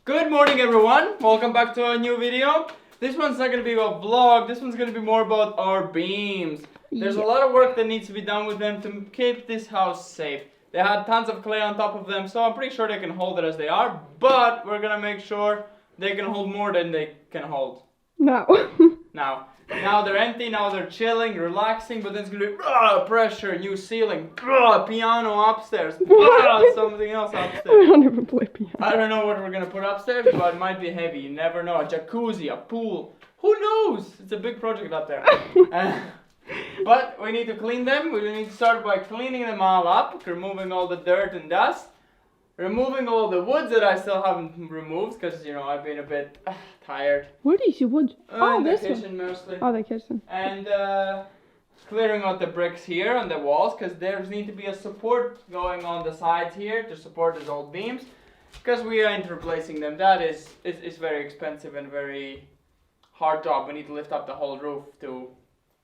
Good morning everyone, welcome back to a new video. This one's not going to be a vlog, this one's going to be more about our beams. There's a lot of work that needs to be done with them to keep this house safe. They had tons of clay on top of them, so I'm pretty sure they can hold it as they are, but we're going to make sure they can hold more than they can hold. No. Now they're empty, now they're chilling, relaxing, but then it's going to be pressure, new ceiling, piano upstairs, something else upstairs. We don't even play piano. I don't know what we're going to put upstairs, but it might be heavy, you never know. A jacuzzi, a pool, who knows? It's a big project out there. But we need to clean them. We need to start by cleaning them all up, removing all the dirt and dust, removing all the woods that I still haven't removed because, you know, I've been a bit tired. Where is your wood? In this the kitchen one. mostly. Oh, the kitchen. And clearing out the bricks here on the walls because there needs to be a support going on the sides here to support these old beams because we ain't replacing them. That is very expensive and very hard job. We need to lift up the whole roof to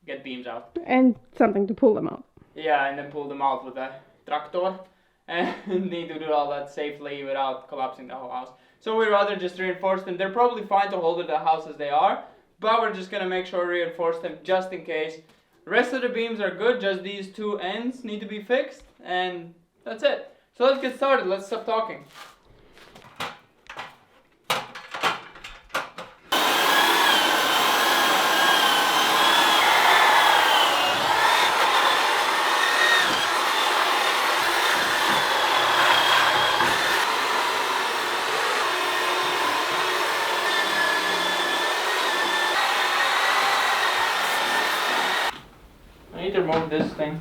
get beams out. And something to pull them out. Yeah, and then pull them out with a tractor. And need to do all that safely without collapsing the whole house. So we'd rather just reinforce them. They're probably fine to hold the house as they are, but we're just gonna make sure we reinforce them just in case. The rest of the beams are good, just these two ends need to be fixed, and that's it. So let's get started, let's stop talking. I need to remove this thing.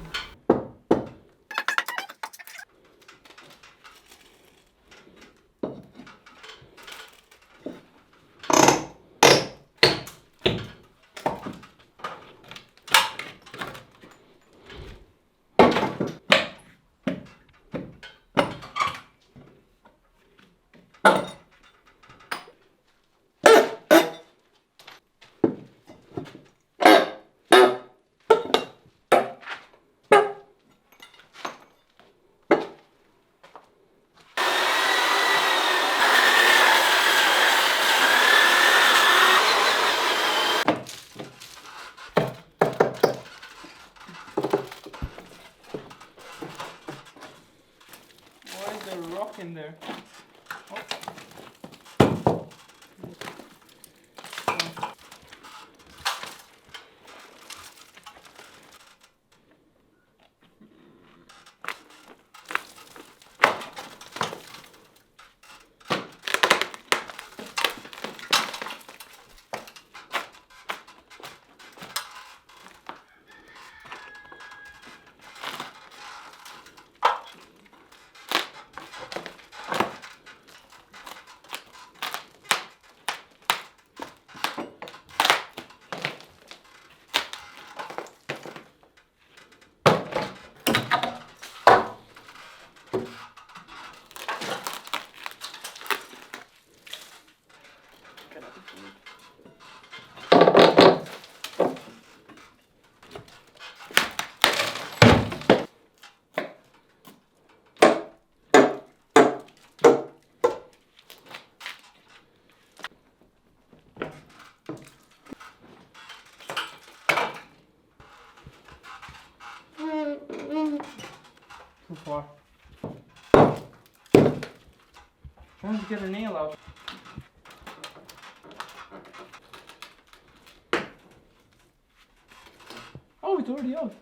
In there. Too far. Trying to get a nail out. Oh, it's already out.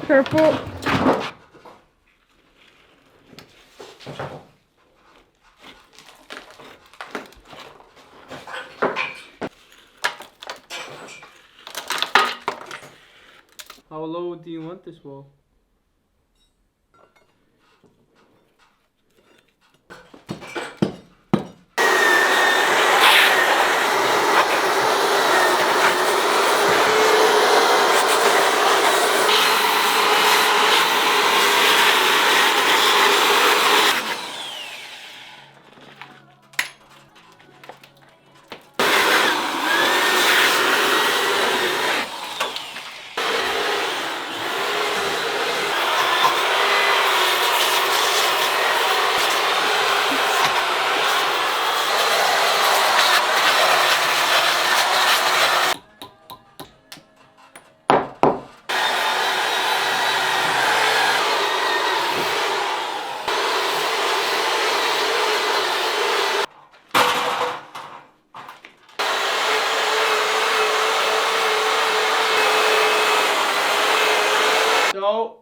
Careful. How low do you want this wall?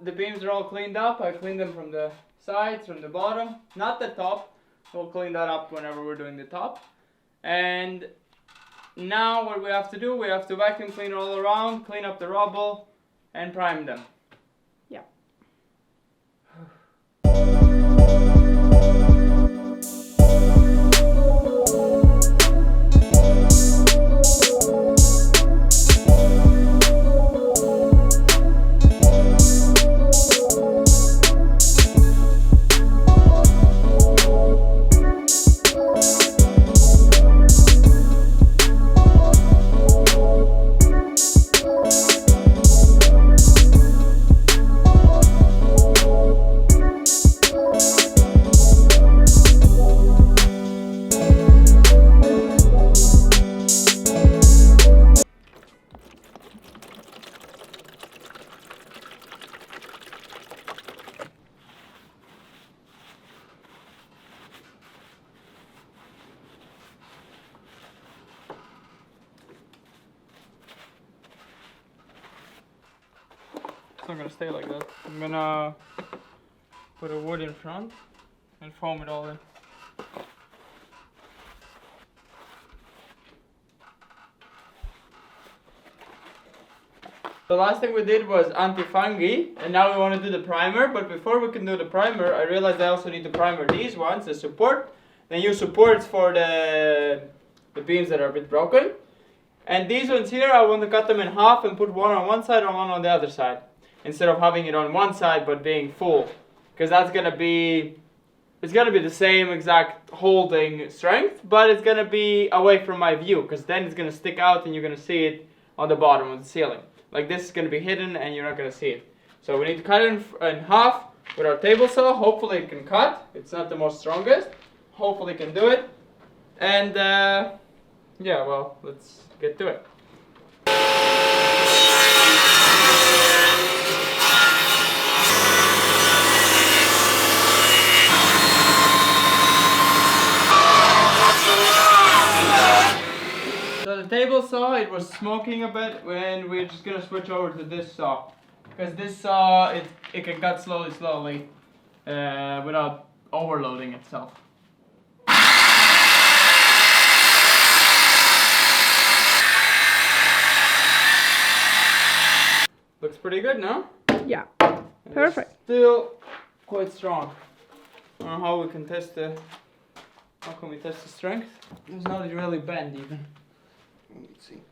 the beams are all cleaned up. I cleaned them from the sides, from the bottom, not the top. We'll clean that up whenever we're doing the top. And now what we have to do, we have to vacuum clean all around, clean up the rubble, and prime them. Yeah. It's not gonna stay like that. I'm gonna put a wood in front and foam it all in. The last thing we did was anti-fungi, and now we want to do the primer. But before we can do the primer, I realized I also need to primer these ones, the support. Then use supports for the beams that are a bit broken. And these ones here, I want to cut them in half and put one on one side and one on the other side, instead of having it on one side but being full, because that's gonna be, it's gonna be the same exact holding strength, but it's gonna be away from my view, because then it's gonna stick out and you're gonna see it on the bottom of the ceiling. Like this is gonna be hidden and you're not gonna see it. So we need to cut it in half with our table saw. Hopefully it can cut. It's not the most strongest. Hopefully it can do it. And yeah, well, let's get to it. So the table saw, it was smoking a bit, and we're just gonna switch over to this saw, because this saw, it can cut slowly without overloading itself. Looks pretty good, no? Yeah. And it's Perfect. still quite strong. I don't know how we can test the. How can we test the strength? It's not really bent even. Let's see.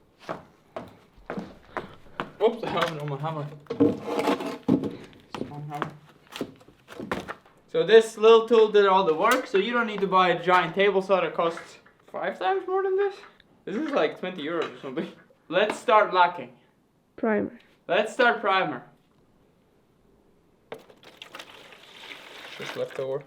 Oops, I have it on my hammer. Small hammer. So this little tool did all the work, so you don't need to buy a giant table saw that costs 5 times more than this. This is like 20 euros or something. Let's start lacking. Primer. Let's start primer. Just left over.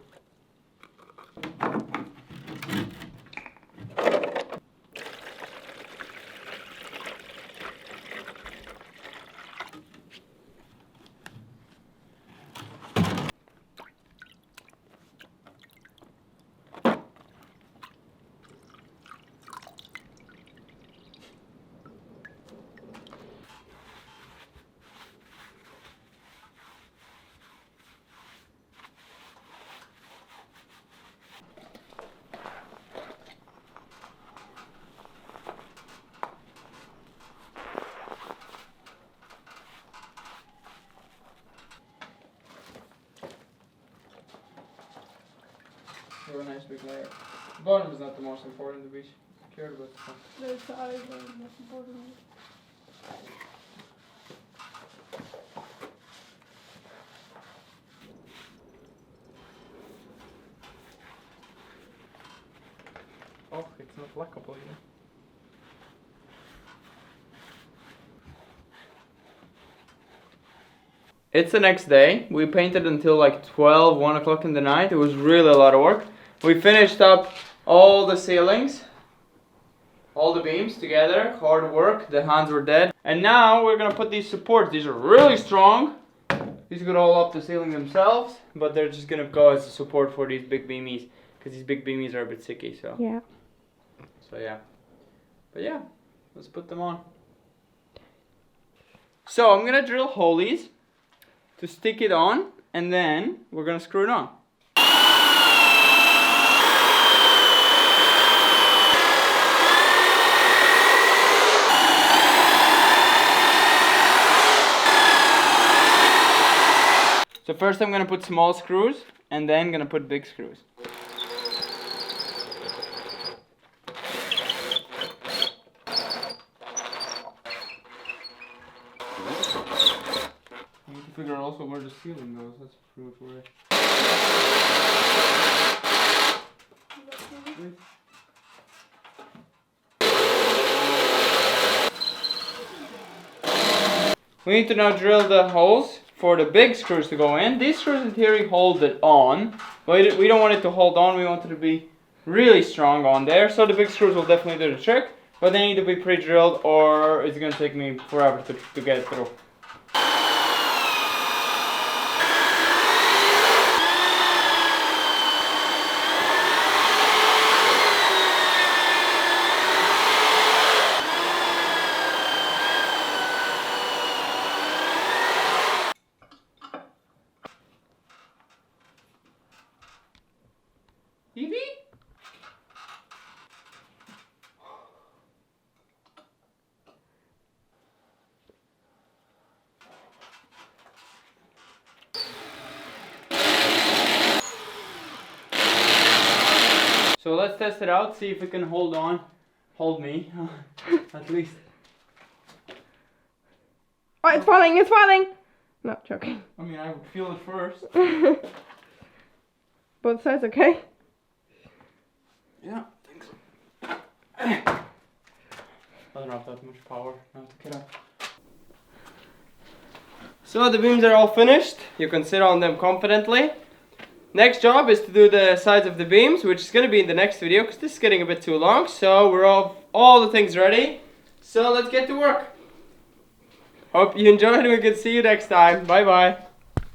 Have a nice big layer. The bottom is not the most important to be secured, but The size are the most important. oh, it's not lockable either. It's the next day. We painted until like 12, 1 o'clock in the night. It was really a lot of work. We finished up all the ceilings, all the beams together. Hard work. The hands were dead. And now we're gonna put these supports. These are really strong. These go all up the ceiling themselves, but they're just gonna go as a support for these big beamies, because these big beamies are a bit sticky. So Yeah. yeah. But yeah, let's put them on. So I'm gonna drill holes to stick it on, and then we're gonna screw it on. So first I'm gonna put small screws, and then gonna put big screws. I need to figure out also where the ceiling goes. That's pretty much where we need to now drill the holes for the big screws to go in. These screws in theory hold it on, but we don't want it to hold on. We want it to be really strong on there. So the big screws will definitely do the trick, but they need to be pre-drilled or it's gonna take me forever to get it through. Evie? So let's test it out, see if it can hold me, at least. Oh, it's falling, it's falling! No, joking. I mean, I would feel it first. Both sides okay? Yeah, I think so. I don't have that much power now to get up. So the beams are all finished. You can sit on them confidently. Next job is to do the sides of the beams, which is going to be in the next video because this is getting a bit too long. So we're all the things ready. So let's get to work. Hope you enjoyed and we can see you next time. Bye bye.